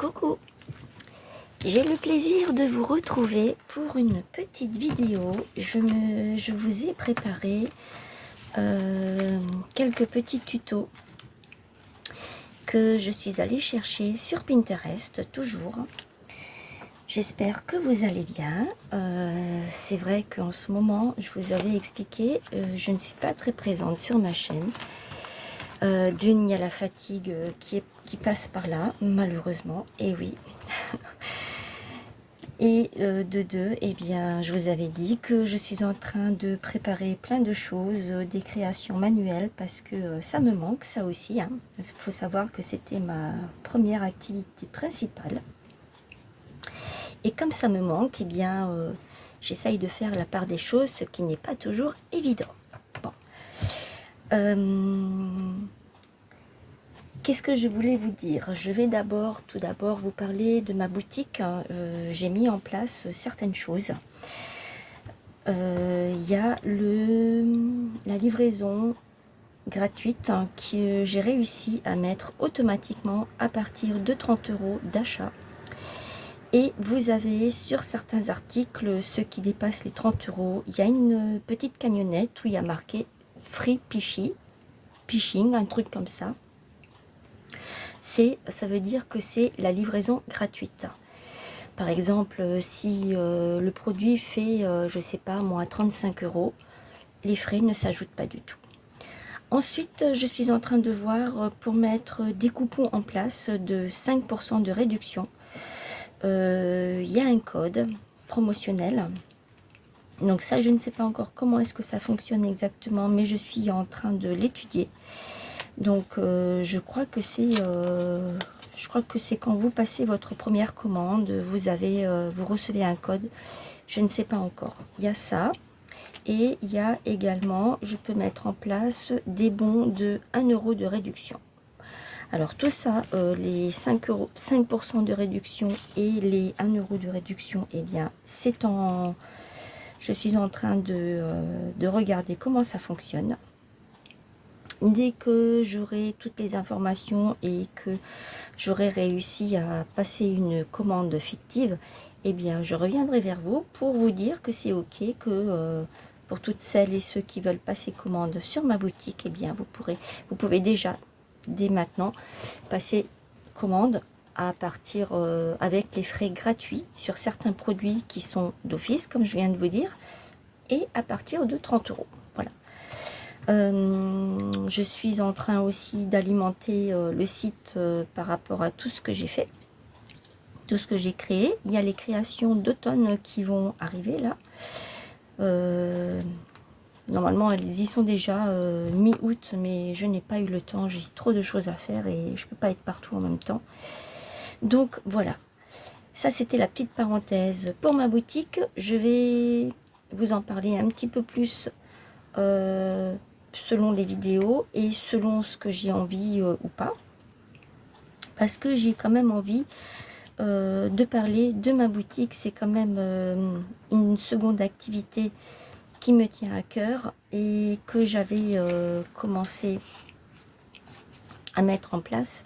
Coucou, j'ai le plaisir de vous retrouver pour une petite vidéo. Je vous ai préparé quelques petits tutos que je suis allée chercher sur Pinterest, toujours. J'espère que vous allez bien. C'est vrai qu'en ce moment, je vous avais expliqué, je ne suis pas très présente sur ma chaîne. D'une, il y a la fatigue qui passe par là, malheureusement, et oui. Et de deux, eh bien, je vous avais dit que je suis en train de préparer plein de choses, des créations manuelles, parce que ça me manque, ça aussi. Il faut savoir que c'était ma première activité principale. Et comme ça me manque, eh bien, j'essaye de faire la part des choses, ce qui n'est pas toujours évident. Bon. Qu'est-ce que je voulais vous dire? Je vais tout d'abord vous parler de ma boutique. J'ai mis en place certaines choses. Il y a la livraison gratuite que j'ai réussi à mettre automatiquement à partir de 30 € d'achat. Et vous avez sur certains articles, ceux qui dépassent les 30 €, il y a une petite camionnette où il y a marqué Free Pishing, un truc comme ça. Ça veut dire que c'est la livraison gratuite. Par exemple, si le produit fait, je sais pas moi, 35 €, les frais ne s'ajoutent pas du tout. Ensuite, je suis en train de voir pour mettre des coupons en place de 5% de réduction. Il y a un code promotionnel. Donc ça, je ne sais pas encore comment est-ce que ça fonctionne exactement, mais je suis en train de l'étudier. Donc je crois que c'est quand vous passez votre première commande, vous recevez un code. Je ne sais pas encore. Il y a ça. Et il y a également, je peux mettre en place des bons de 1 € de réduction. Alors tout ça, les 5% de réduction et les 1 € de réduction, eh bien je suis en train de regarder comment ça fonctionne. Dès que j'aurai toutes les informations et que j'aurai réussi à passer une commande fictive, eh bien je reviendrai vers vous pour vous dire que c'est ok, que pour toutes celles et ceux qui veulent passer commande sur ma boutique, eh bien vous pouvez déjà dès maintenant passer commande à partir avec les frais gratuits sur certains produits qui sont d'office, comme je viens de vous dire, et à partir de 30 €. Voilà. Je suis en train aussi d'alimenter le site par rapport à tout ce que j'ai fait, tout ce que j'ai créé. Il y a les créations d'automne qui vont arriver là. Normalement elles y sont déjà mi-août, mais je n'ai pas eu le temps, j'ai trop de choses à faire et je peux pas être partout en même temps. Donc voilà, ça c'était la petite parenthèse pour ma boutique. Je vais vous en parler un petit peu plus selon les vidéos et selon ce que j'ai envie ou pas, parce que j'ai quand même envie de parler de ma boutique. C'est quand même une seconde activité qui me tient à cœur et que j'avais commencé à mettre en place,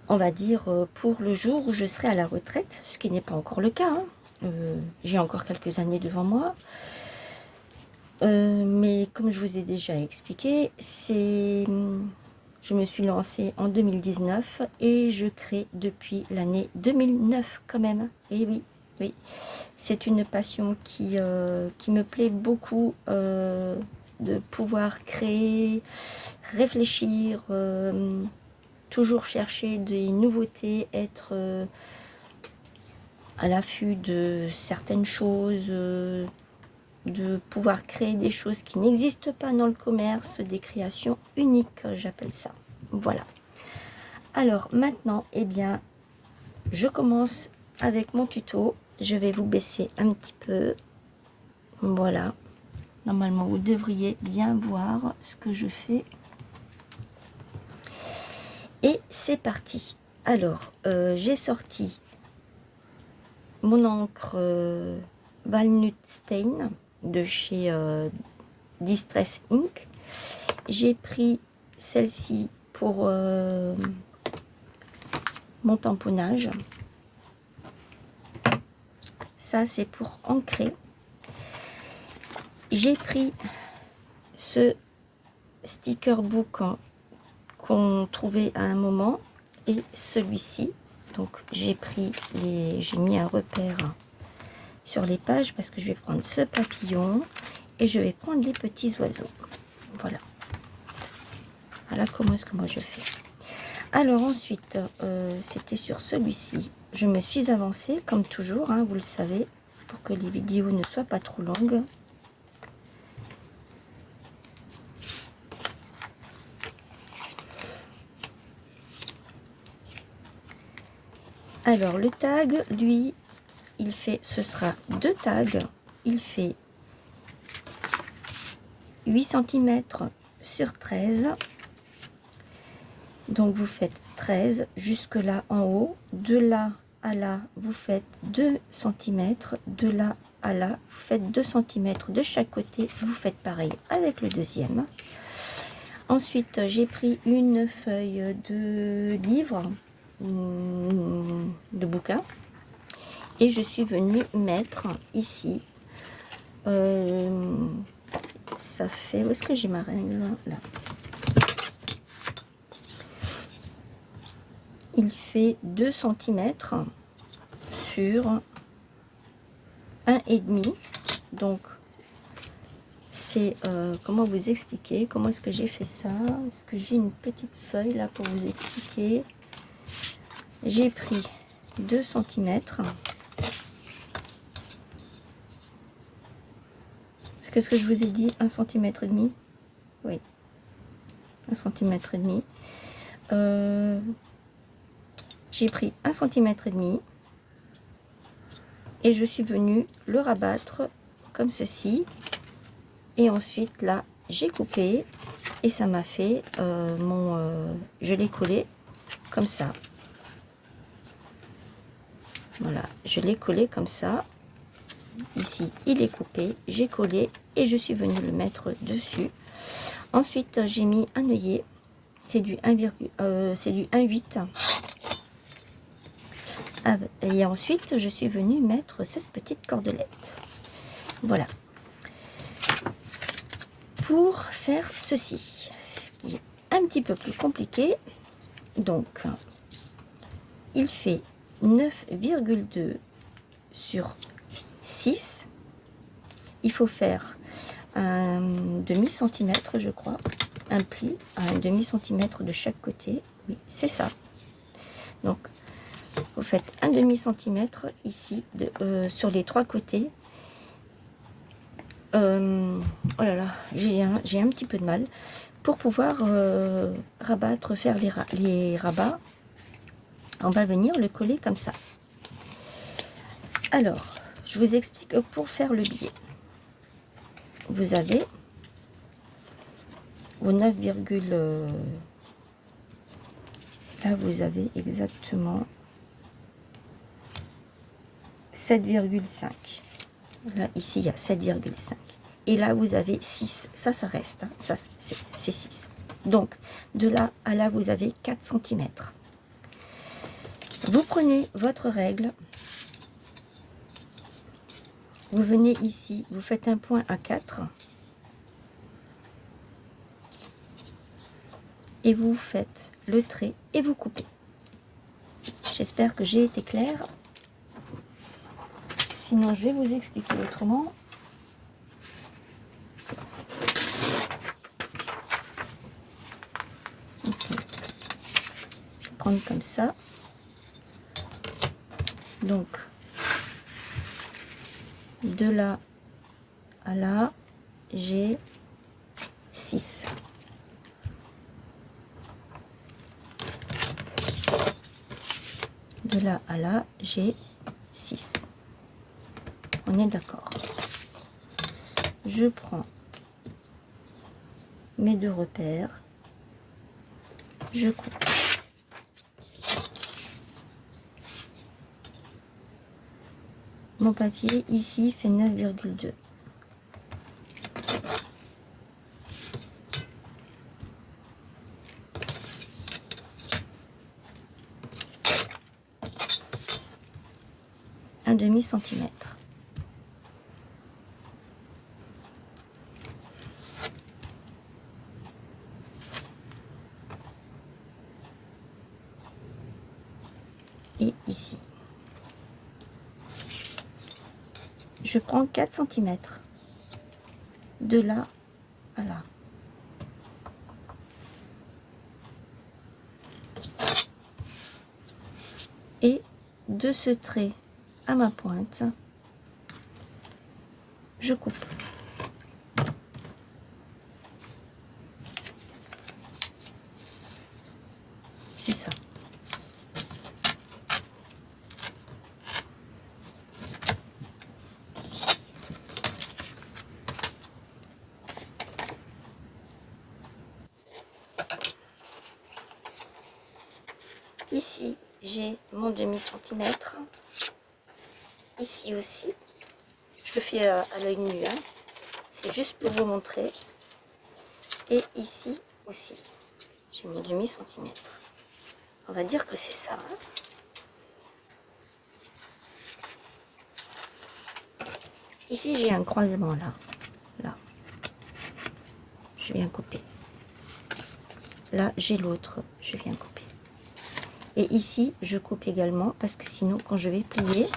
on va dire, pour le jour où je serai à la retraite, ce qui n'est pas encore le cas. J'ai encore quelques années devant moi. Mais comme je vous ai déjà expliqué, je me suis lancée en 2019 et je crée depuis l'année 2009 quand même. Et oui, oui, c'est une passion qui me plaît beaucoup, de pouvoir créer, réfléchir, toujours chercher des nouveautés, être à l'affût de certaines choses, de pouvoir créer des choses qui n'existent pas dans le commerce, des créations uniques, j'appelle ça. Voilà. Alors maintenant, eh bien, je commence avec mon tuto. Je vais vous baisser un petit peu. Voilà. Normalement, vous devriez bien voir ce que je fais. Et c'est parti. Alors, j'ai sorti mon encre Walnut Stain de chez Distress Ink. J'ai pris celle-ci pour mon tamponnage. Ça, c'est pour ancrer. J'ai pris ce sticker book qu'on trouvait à un moment et celui-ci. Donc j'ai mis un repère sur les pages parce que je vais prendre ce papillon et je vais prendre les petits oiseaux. Voilà. Voilà comment est-ce que moi je fais. Alors ensuite, c'était sur celui-ci. Je me suis avancée comme toujours, hein, vous le savez, pour que les vidéos ne soient pas trop longues. Alors le tag, lui, il fait, ce sera 2 tags. Il fait 8 cm sur 13. Donc vous faites 13 jusque là en haut. De là à là, vous faites 2 cm. De là à là, vous faites 2 cm de chaque côté. Vous faites pareil avec le deuxième. Ensuite, j'ai pris une feuille de livre, de bouquin. Et je suis venue mettre ici. Ça fait... Où est-ce que j'ai ma règle? Là. Il fait 2 cm sur 1,5. Donc, c'est... comment vous expliquer? Comment est-ce que j'ai fait ça? Est-ce que j'ai une petite feuille là pour vous expliquer? J'ai pris 2 cm. Qu'est-ce que je vous ai dit? 1,5 cm? Oui. 1,5 cm. J'ai pris 1,5 cm. Et je suis venue le rabattre comme ceci. Et ensuite, là, j'ai coupé. Et ça m'a fait je l'ai collé comme ça. Voilà, je l'ai collé comme ça. Ici, il est coupé, j'ai collé et je suis venue le mettre dessus. Ensuite, j'ai mis un œillet, c'est du 1,8. Et ensuite, je suis venue mettre cette petite cordelette. Voilà. Pour faire ceci, ce qui est un petit peu plus compliqué. Donc, il fait 9,2 sur 6. Il faut faire un demi-centimètre, je crois, un pli à un demi-centimètre de chaque côté. Oui, c'est ça. Donc, vous faites un demi-centimètre ici, sur les 3 côtés. Oh là là, j'ai un petit peu de mal. Pour pouvoir rabattre, faire les rabats, on va venir le coller comme ça. Alors, je vous explique pour faire le billet. Vous avez vos 9, là vous avez exactement 7,5. Là ici il y a 7,5. Et là vous avez 6. Ça reste. Hein. Ça c'est 6. Donc de là à là vous avez 4 cm. Vous prenez votre règle. Vous venez ici, vous faites un point à 4 et vous faites le trait et vous coupez. J'espère que j'ai été claire. Sinon, je vais vous expliquer autrement. Okay. Je vais prendre comme ça. Donc, de là à là, j'ai 6. De là à là, j'ai 6. On est d'accord. Je prends mes 2 repères. Je coupe. Mon papier ici fait 9,2. 1/2 cm. Et ici, je prends 4 cm de là à là. Et de ce trait à ma pointe, je coupe. C'est ça. Ici, j'ai mon 1/2 cm. Ici aussi, je le fais à l'œil nu, hein. C'est juste pour vous montrer. Et ici aussi, j'ai mon 1/2 cm. On va dire que c'est ça, hein. Ici, j'ai un croisement là. Là, je viens couper. Là, j'ai l'autre, je viens couper. Et ici, je coupe également parce que sinon, quand je vais plier,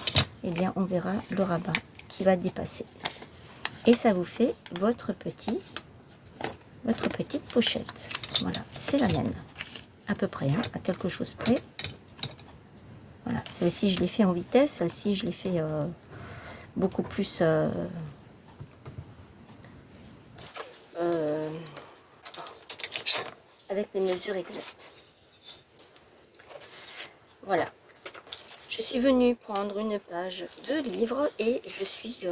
eh bien, on verra le rabat qui va dépasser. Et ça vous fait votre petite pochette. Voilà, c'est la même, à peu près, hein, à quelque chose près. Voilà, celle-ci, je l'ai fait en vitesse. Celle-ci, je l'ai fait beaucoup plus... avec les mesures exactes. Voilà. Je suis venue prendre une page de livre et je suis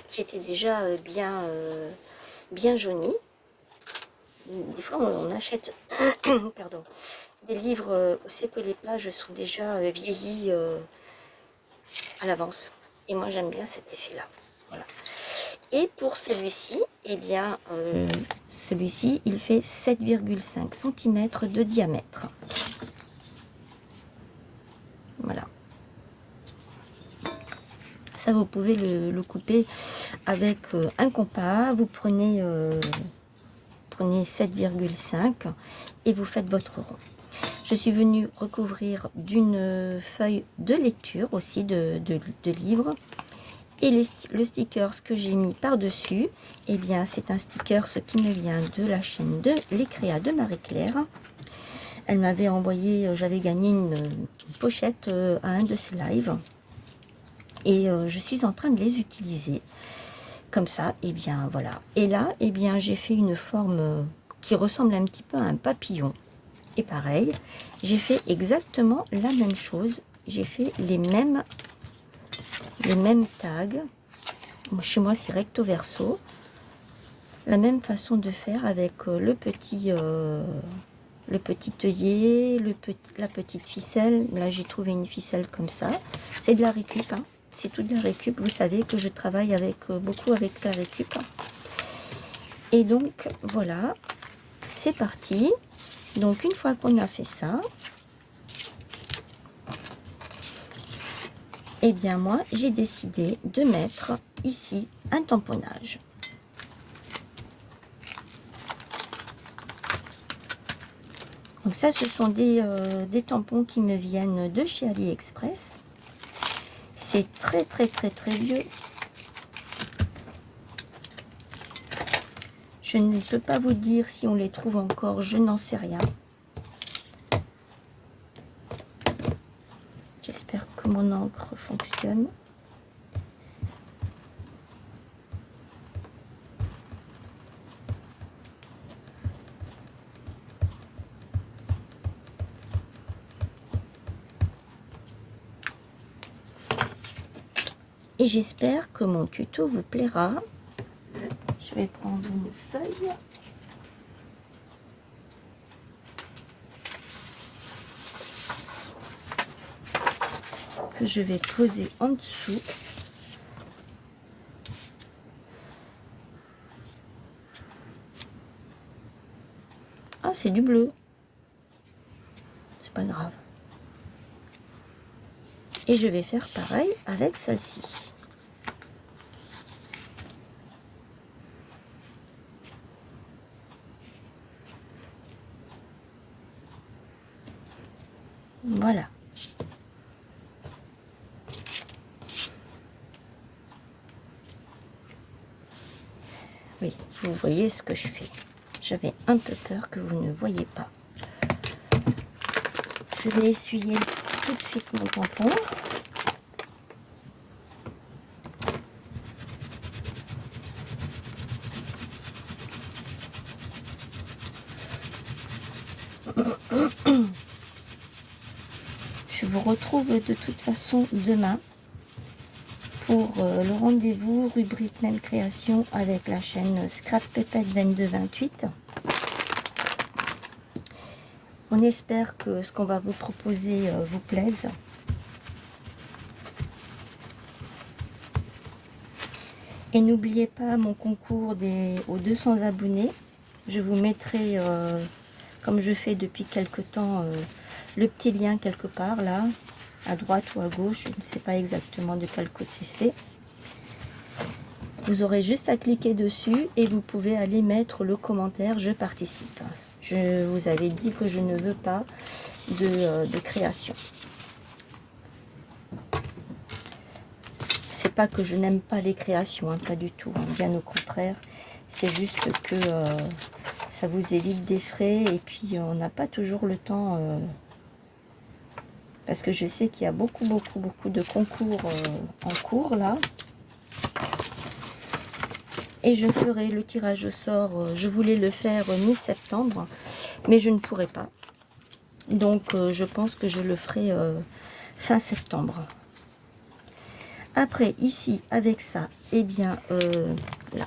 qui était déjà bien jaunie. Des fois on achète pardon, des livres où c'est que les pages sont déjà vieillies à l'avance. Et moi j'aime bien cet effet là. Voilà. Et pour celui-ci, eh bien celui-ci il fait 7,5 cm de diamètre. Voilà. Ça, vous pouvez le couper avec un compas. Vous prenez 7,5 et vous faites votre rond. Je suis venue recouvrir d'une feuille de lecture aussi de livre. Et le sticker que j'ai mis par-dessus, eh bien, c'est un sticker qui me vient de la chaîne de l'écréa de Marie-Claire. Elle m'avait envoyé, j'avais gagné une pochette à un de ses lives. Et je suis en train de les utiliser comme ça. Et bien voilà. Et là, et bien j'ai fait une forme qui ressemble un petit peu à un papillon. Et pareil, j'ai fait exactement la même chose. J'ai fait les mêmes tags. Chez moi, c'est recto verso. La même façon de faire avec le petit œillet, la petite ficelle. Là, j'ai trouvé une ficelle comme ça. C'est de la récup, hein. C'est tout de la récup. Vous savez que je travaille beaucoup avec la récup. Et donc, voilà. C'est parti. Donc, une fois qu'on a fait ça, eh bien, moi, j'ai décidé de mettre ici un tamponnage. Donc ça, ce sont des tampons qui me viennent de chez AliExpress. C'est très vieux. Je ne peux pas vous dire si on les trouve encore, je n'en sais rien. J'espère que mon encre fonctionne. Et j'espère que mon tuto vous plaira. Je vais prendre une feuille. Que je vais poser en dessous. Ah, c'est du bleu. C'est pas grave. Et je vais faire pareil avec celle-ci. Voilà. Oui, vous voyez ce que je fais. J'avais un peu peur que vous ne voyez pas. Je vais essuyer tout de suite mon tampon. Je vous retrouve de toute façon demain pour le rendez-vous rubrique même création avec la chaîne Scrap Pépette 2228. On espère que ce qu'on va vous proposer vous plaise. Et n'oubliez pas mon concours aux 200 abonnés. Je vous mettrai, comme je fais depuis quelque temps, le petit lien quelque part là, à droite ou à gauche, je ne sais pas exactement de quel côté c'est. Vous aurez juste à cliquer dessus et vous pouvez aller mettre le commentaire je participe. Je vous avais dit que je ne veux pas de création. C'est pas que je n'aime pas les créations, hein, pas du tout, hein, bien au contraire. C'est juste que ça vous évite des frais et puis on n'a pas toujours le temps. Parce que je sais qu'il y a beaucoup de concours en cours là. Et je ferai le tirage au sort, je voulais le faire mi-septembre, mais je ne pourrai pas. Donc je pense que je le ferai fin septembre. Après, ici, avec ça, eh bien, là.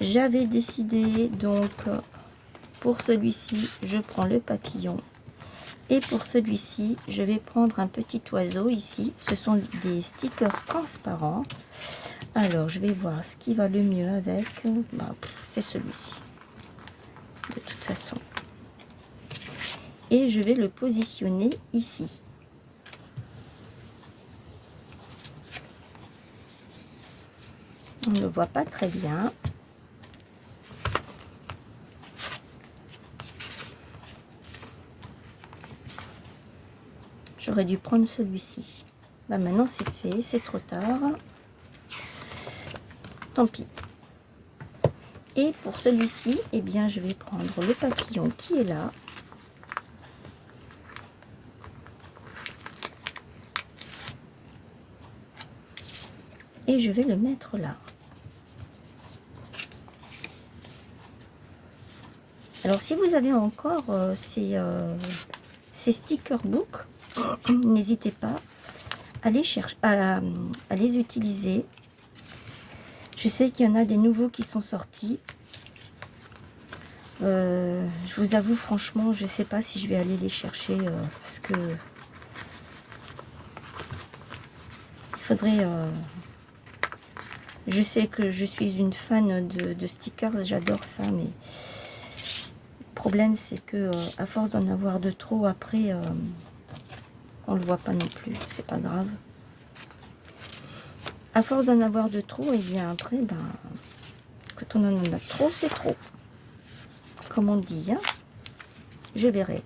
J'avais décidé, donc, pour celui-ci, je prends le papillon. Et pour celui-ci, je vais prendre un petit oiseau ici. Ce sont des stickers transparents. Alors, je vais voir ce qui va le mieux avec. Bah, c'est celui-ci. De toute façon. Et je vais le positionner ici. On ne le voit pas très bien. J'aurais dû prendre celui-ci. Bah maintenant c'est fait, c'est trop tard. Tant pis. Et pour celui-ci, eh bien je vais prendre le papillon qui est là. Et je vais le mettre là. Alors si vous avez encore ces sticker books, n'hésitez pas à les chercher, à les utiliser. Je sais qu'il y en a des nouveaux qui sont sortis. Je vous avoue franchement, je ne sais pas si je vais aller les chercher parce que il faudrait. Je sais que je suis une fan de stickers, j'adore ça, mais le problème c'est que à force d'en avoir de trop, après on le voit pas non plus, c'est pas grave. À force d'en avoir de trop, et bien après, ben, quand on en a trop, c'est trop. Comme on dit, hein. Je verrai.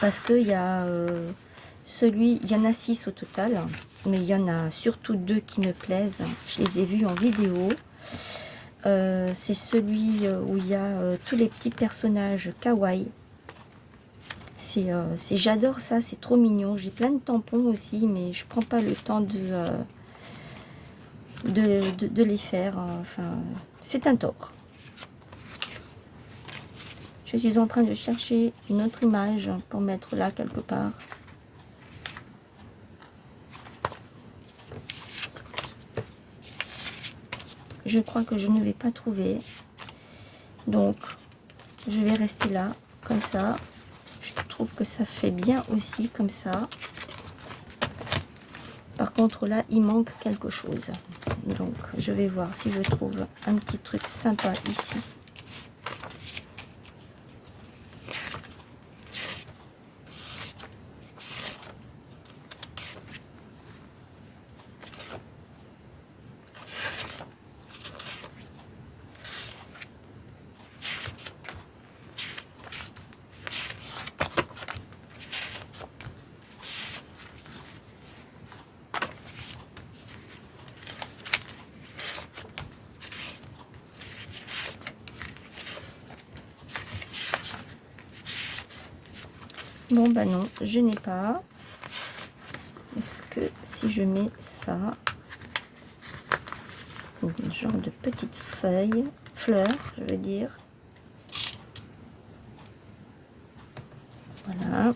Parce qu'il y a il y en a 6 au total, mais il y en a surtout 2 qui me plaisent. Je les ai vus en vidéo. C'est celui où il y a tous les petits personnages kawaii. J'adore ça, c'est trop mignon. J'ai plein de tampons aussi, mais je prends pas le temps de les faire. Enfin, c'est un tort. Je suis en train de chercher une autre image pour mettre là quelque part. Je crois que je ne vais pas trouver. Donc, je vais rester là, comme ça. Je trouve que ça fait bien aussi, comme ça. Par contre, là, il manque quelque chose. Donc, je vais voir si je trouve un petit truc sympa ici. Bon bah non, je n'ai pas. Est-ce que si je mets ça, une genre de petite feuille, fleur, je veux dire. Voilà.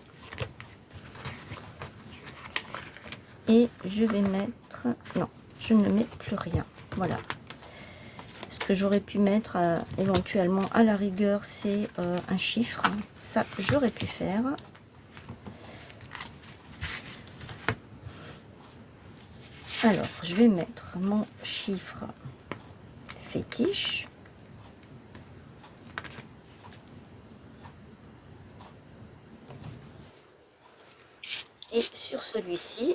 Et je vais mettre... Non, je ne mets plus rien. Voilà. Ce que j'aurais pu mettre éventuellement à la rigueur, c'est un chiffre. Ça, j'aurais pu faire. Alors, je vais mettre mon chiffre fétiche. Et sur celui-ci,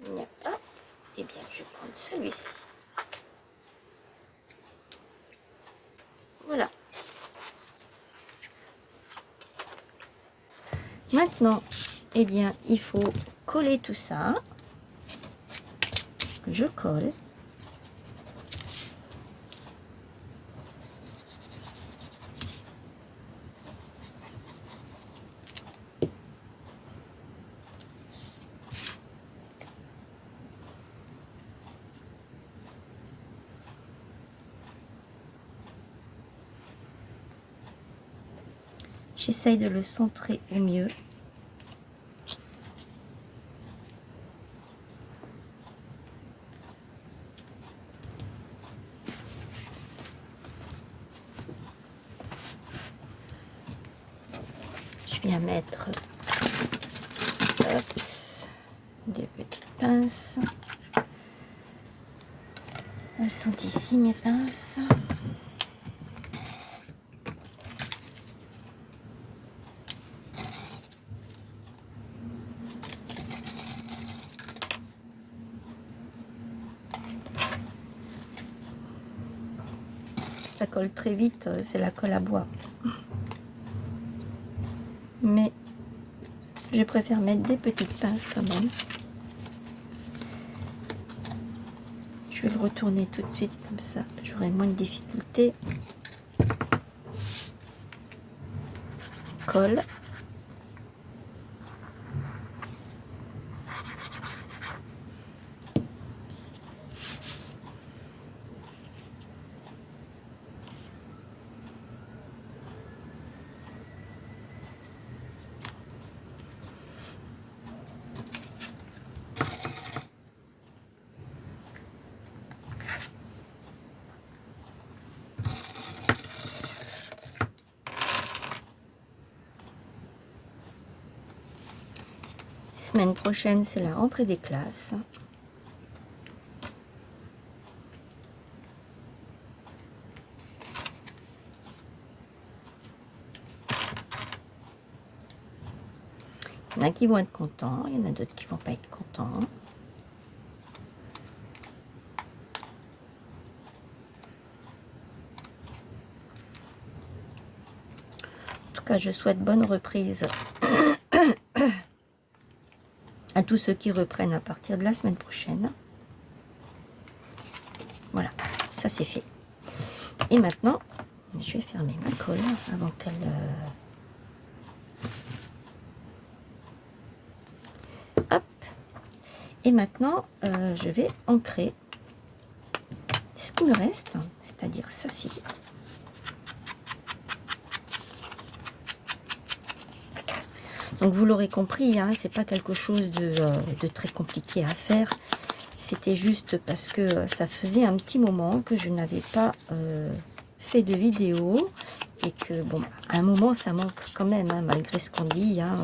il n'y a pas. Eh bien, je vais prendre celui-ci. Voilà. Maintenant, eh bien, il faut coller tout ça. Je colle. J'essaye de le centrer au mieux. Je viens mettre des petites pinces. Elles sont ici, mes pinces. Ça colle très vite, c'est la colle à bois. Mais je préfère mettre des petites pinces quand même. Je vais le retourner tout de suite, comme ça j'aurai moins de difficultés. Colle. Semaine prochaine, c'est la rentrée des classes. Il y en a qui vont être contents, il y en a d'autres qui vont pas être contents. En tout cas, je souhaite bonne reprise à tous ceux qui reprennent à partir de la semaine prochaine. Voilà, ça c'est fait. Et maintenant, je vais fermer ma colle avant qu'elle... Hop. Et maintenant, je vais ancrer ce qui me reste, c'est-à-dire ça-ci. Donc vous l'aurez compris, hein, c'est pas quelque chose de très compliqué à faire. C'était juste parce que ça faisait un petit moment que je n'avais pas fait de vidéo. Et que, bon, à un moment, ça manque quand même, hein, malgré ce qu'on dit. Hein,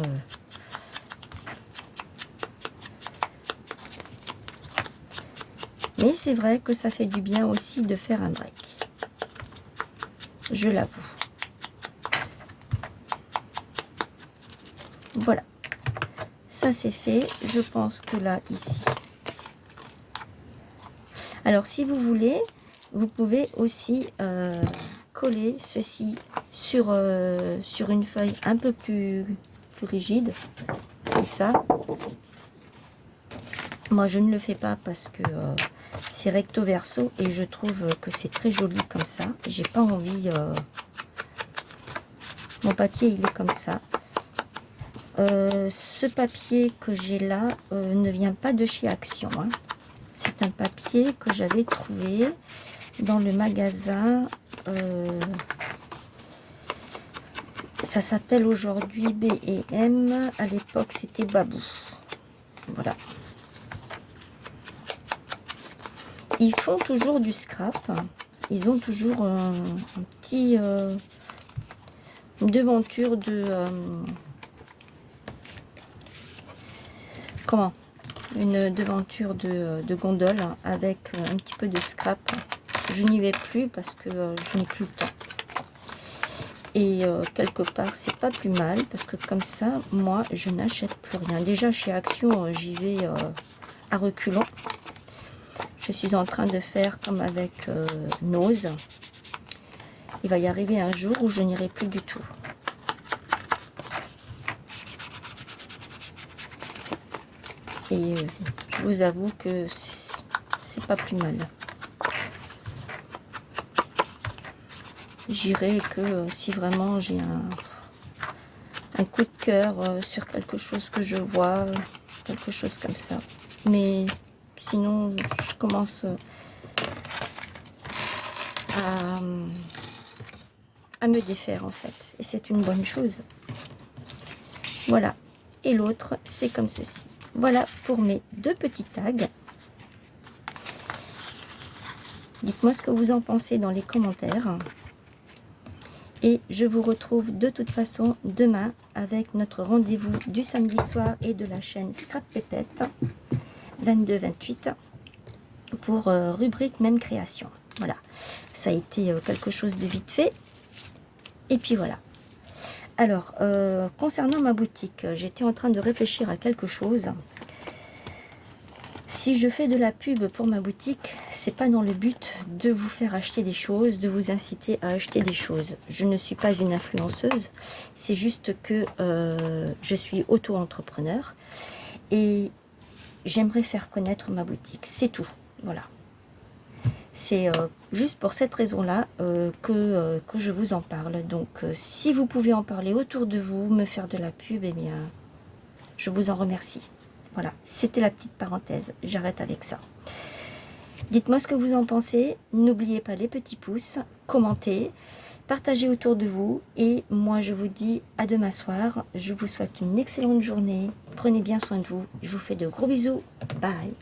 Mais c'est vrai que ça fait du bien aussi de faire un break. Je l'avoue. Voilà. Ça, c'est fait. Je pense que là, ici... Alors, si vous voulez, vous pouvez aussi coller ceci sur une feuille un peu plus rigide, comme ça. Moi, je ne le fais pas parce que c'est recto verso et je trouve que c'est très joli comme ça. J'ai pas envie... Mon papier, il est comme ça. Ce papier que j'ai là ne vient pas de chez Action, hein. C'est un papier que j'avais trouvé dans le magasin. Ça s'appelle aujourd'hui B&M. À l'époque, c'était Babou. Voilà. Ils font toujours du scrap. Ils ont toujours un petit... une devanture de... comment? Une devanture de gondole avec un petit peu de scrap. Je n'y vais plus parce que je n'ai plus le temps. Et quelque part, c'est pas plus mal parce que comme ça, moi, je n'achète plus rien. Déjà, chez Action, j'y vais à reculons. Je suis en train de faire comme avec Nose. Il va y arriver un jour où je n'irai plus du tout. Et je vous avoue que c'est pas plus mal. J'irai que si vraiment j'ai un coup de cœur sur quelque chose que je vois, quelque chose comme ça. Mais sinon, je commence à me défaire en fait. Et c'est une bonne chose. Voilà. Et l'autre, c'est comme ceci. Voilà pour mes deux petits tags. Dites-moi ce que vous en pensez dans les commentaires. Et je vous retrouve de toute façon demain avec notre rendez-vous du samedi soir et de la chaîne Scrap Pépette 22-28 pour rubrique même création. Voilà, ça a été quelque chose de vite fait. Et puis voilà. Alors, concernant ma boutique, j'étais en train de réfléchir à quelque chose. Si je fais de la pub pour ma boutique, c'est pas dans le but de vous faire acheter des choses, de vous inciter à acheter des choses. Je ne suis pas une influenceuse, c'est juste que je suis auto-entrepreneur et j'aimerais faire connaître ma boutique, c'est tout. Voilà. C'est juste pour cette raison-là que je vous en parle. Donc, si vous pouvez en parler autour de vous, me faire de la pub, eh bien, je vous en remercie. Voilà, c'était la petite parenthèse. J'arrête avec ça. Dites-moi ce que vous en pensez. N'oubliez pas les petits pouces, commentez, partagez autour de vous. Et moi, je vous dis à demain soir. Je vous souhaite une excellente journée. Prenez bien soin de vous. Je vous fais de gros bisous. Bye.